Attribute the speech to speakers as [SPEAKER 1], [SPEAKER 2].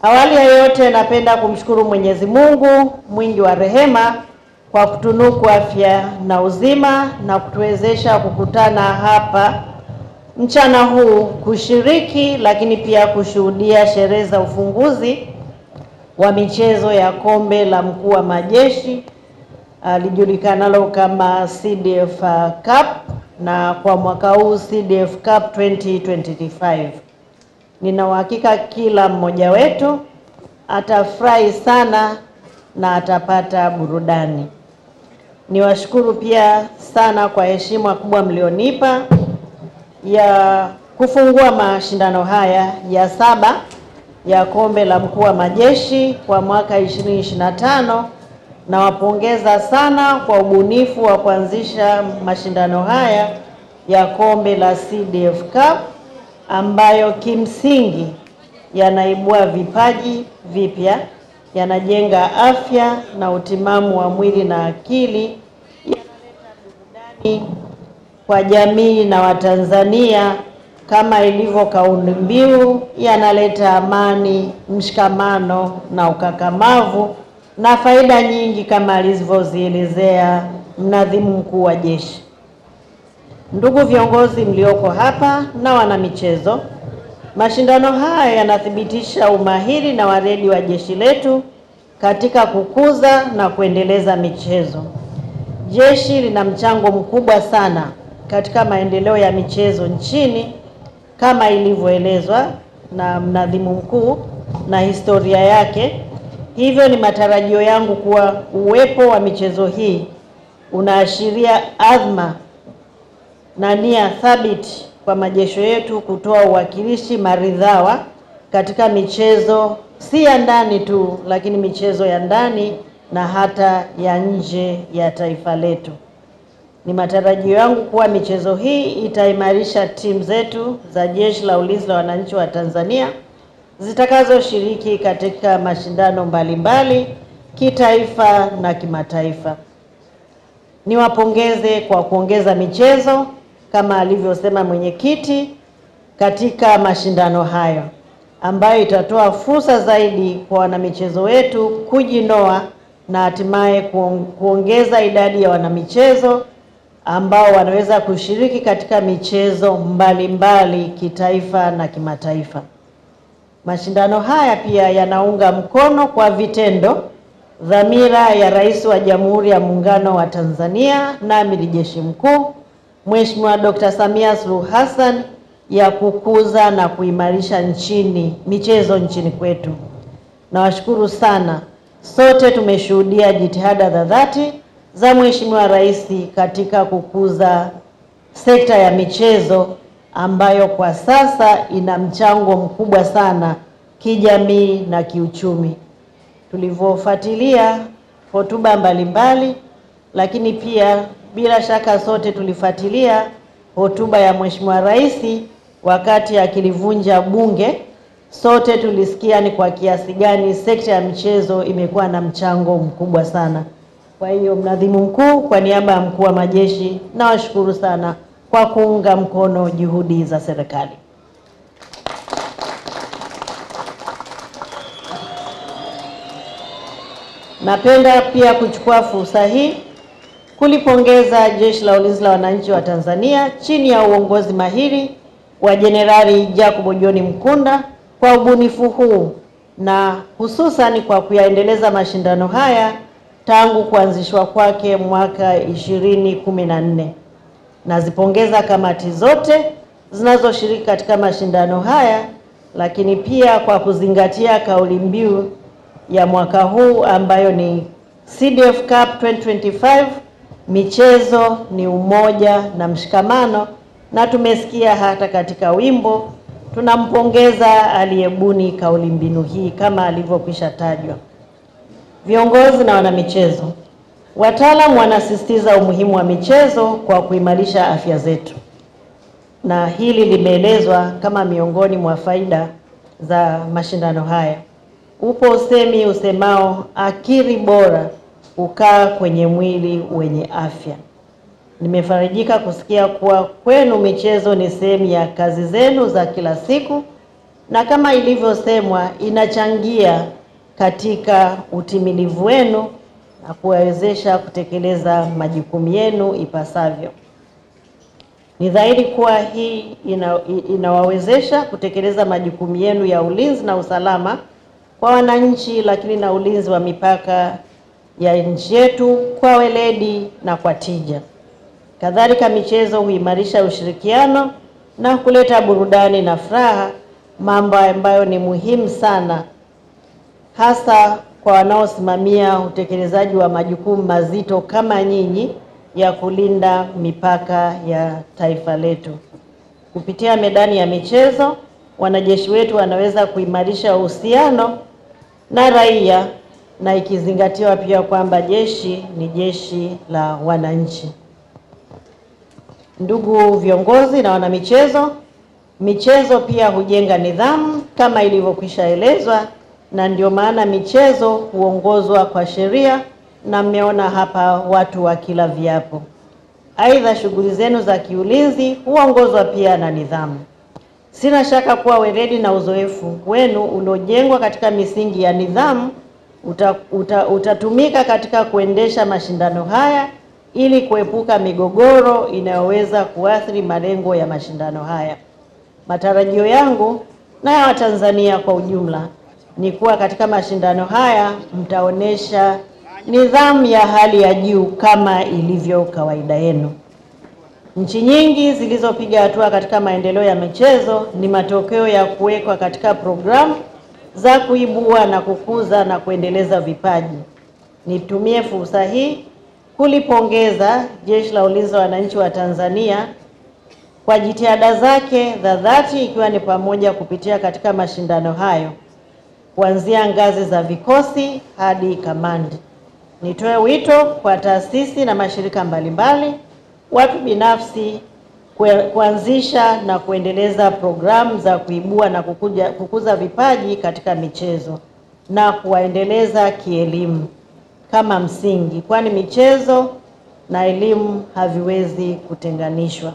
[SPEAKER 1] Awali ya yote napenda kumshukuru Mwenyezi Mungu mwingi wa rehema kwa kutunuku afya na uzima na kutuwezesha kukutana hapa mchana huu kushiriki lakini pia kushuhudia sherehe za ufunguzi wa michezo ya kombe la mkuu wa majeshi lijulikanalo kama CDF Cup na kwa mwaka huu CDF Cup 2025. Nina uhakika kila mmoja wetu atafurahi sana na atapata burudani. Niwashukuru pia sana kwa heshima kubwa mlionipa ya kufungua mashindano haya ya 7 ya kombe la mkuu wa majeshi kwa mwaka 2025. Na wapongeza sana kwa ubunifu wa kuanzisha mashindano haya ya kombe la CDF Cup ambayo kimsingi yanaibua vipaji vipya, yanajenga afya na utimamu wa mwili na akili, yanaleta burudani kwa jamii na Watanzania kama ilivyo kauli mbiu, yanaleta amani, mshikamano na ukakamavu na faida nyingi kama alivyozielezea mnadhimu mkuu wa jeshi. Ndugu viongozi mlioko hapa na wana michezo, mashindano haya yanathibitisha umahiri na weledi wa jeshi letu katika kukuza na kuendeleza michezo. Jeshi lina mchango mkubwa sana katika maendeleo ya michezo nchini kama ilivyoelezwa na mnadhimu mkuu na historia yake. Hivyo ni matarajio yangu kuwa uwepo wa michezo hii unaashiria azma na nia thabiti kwa majeshi yetu kutoa uwakilishi maridhawa katika michezo si ya ndani tu, lakini michezo ya ndani na hata ya nje ya taifa letu. Ni matarajio yangu kuwa michezo hii itaimarisha timu zetu za Jeshi la Ulinzi la Wananchi wa Tanzania zitakazoshiriki katika mashindano mbalimbali kitaifa na kimataifa. Niwapongeze kwa kuongeza michezo kama alivyosema mwenyekiti katika mashindano hayo ambayo itatoa fursa zaidi kwa wanamichezo wetu kujinoa na hatimaye kuongeza idadi ya wanamichezo ambao wanaweza kushiriki katika michezo mbalimbali kitaifa na kimataifa. Mashindano haya pia yanaunga mkono kwa vitendo dhamira ya Rais wa Jamhuri ya Muungano wa Tanzania na Amiri Jeshi Mkuu Mheshimiwa Dr. Samia Suluhu Hassan ya kukuza na kuimarisha michezo nchini kwetu. Nawashukuru sana. Sote tumeshuhudia jitihada za dhati za Mheshimiwa Rais katika kukuza sekta ya michezo ambayo kwa sasa ina mchango mkubwa sana kijamii na kiuchumi. Tulivyofuatilia hotuba mbalimbali, lakini pia bila shaka sote tulifuatilia hotuba ya Mheshimiwa Rais wakati akilivunja bunge. Sote tulisikia ni kwa kiasi gani sekta ya michezo imekuwa na mchango mkubwa sana. Kwa hiyo mnadhimu mkuu, kwa niaba ya mkuu wa majeshi, nawashukuru sana kwa kuunga mkono juhudi za serikali. Napenda pia kuchukua fursa hii kulipongeza Jeshi la Ulinzi la Wananchi wa Tanzania chini ya uongozi mahiri wa Jenerali Jacob John Mkunda kwa ubunifu huu na hususan kwa kuyaendeleza mashindano haya tangu kuanzishwa kwake mwaka 2014. Nazipongeza kamati zote zinazoshiriki katika mashindano haya, lakini pia kwa kuzingatia kauli mbiu ya mwaka huu ambayo ni CDF Cup 2025, michezo ni umoja na mshikamano, na tumesikia hata katika wimbo tunampongeza aliyebuni kauli mbiu hii kama alivyokwisha tajwa. Viongozi na wanamichezo, wataalamu wanasisitiza umuhimu wa michezo kwa kuimarisha afya zetu, na hili limeelezwa kama miongoni mwa faida za mashindano haya. Upo usemi usemao akili bora ukaa kwenye mwili wenye afya. Nimefarijika kusikia kuwa kwenu michezo ni sehemu ya kazi zenu za kila siku na kama ilivyosemwa inachangia katika utimilivu wenu na kuwawezesha kutekeleza majukumu yenu ipasavyo. Ni dhahiri kuwa hii inawawezesha kutekeleza majukumu yenu ya ulinzi na usalama kwa wananchi, lakini na ulinzi wa mipaka ya nchi yetu kwa weledi na kwa tija. Kadhalika, michezo huimarisha ushirikiano na kuleta burudani na furaha, mambo ambayo ni muhimu sana hasa kwa wanaosimamia utekelezaji wa majukumu mazito kama nyinyi ya kulinda mipaka ya taifa letu. Kupitia medani ya michezo, wanajeshi wetu wanaweza kuimarisha uhusiano na raia, na ikizingatiwa pia kwamba jeshi ni jeshi la wananchi. Ndugu viongozi na wanamichezo, michezo pia hujenga nidhamu kama ilivyokwisha elezwa, na ndio maana michezo huongozwa kwa sheria, na mmeona hapa watu wakila viapo. Aidha, shughuli zenu za kiulinzi huongozwa pia na nidhamu. Sina shaka kuwa weledi na uzoefu wenu uliojengwa katika misingi ya nidhamu utatumika katika kuendesha mashindano haya ili kuepuka migogoro inayoweza kuathiri malengo ya mashindano haya. Matarajio yangu na ya Watanzania kwa ujumla ni kuwa katika mashindano haya mtaonesha nidhamu ya hali ya juu kama ilivyo kawaida yenu. Nchi nyingi zilizopiga hatua katika maendeleo ya michezo ni matokeo ya kuwekwa katika programu za kuibua na kukuza na kuendeleza vipaji. Nitumie fursa hii kulipongeza Jeshi la Ulinzi wa Wananchi wa Tanzania kwa jitihada zake za dhati, ikiwa ni pamoja kupitia katika mashindano hayo kuanzia ngazi za vikosi hadi kamandi. Nitoe wito kwa taasisi na mashirika mbalimbali, watu binafsi kuanzisha na kuendeleza programu za kuibua na kukuza vipaji katika michezo na kuwaendeleza kielimu kama msingi, kwani michezo na elimu haviwezi kutenganishwa.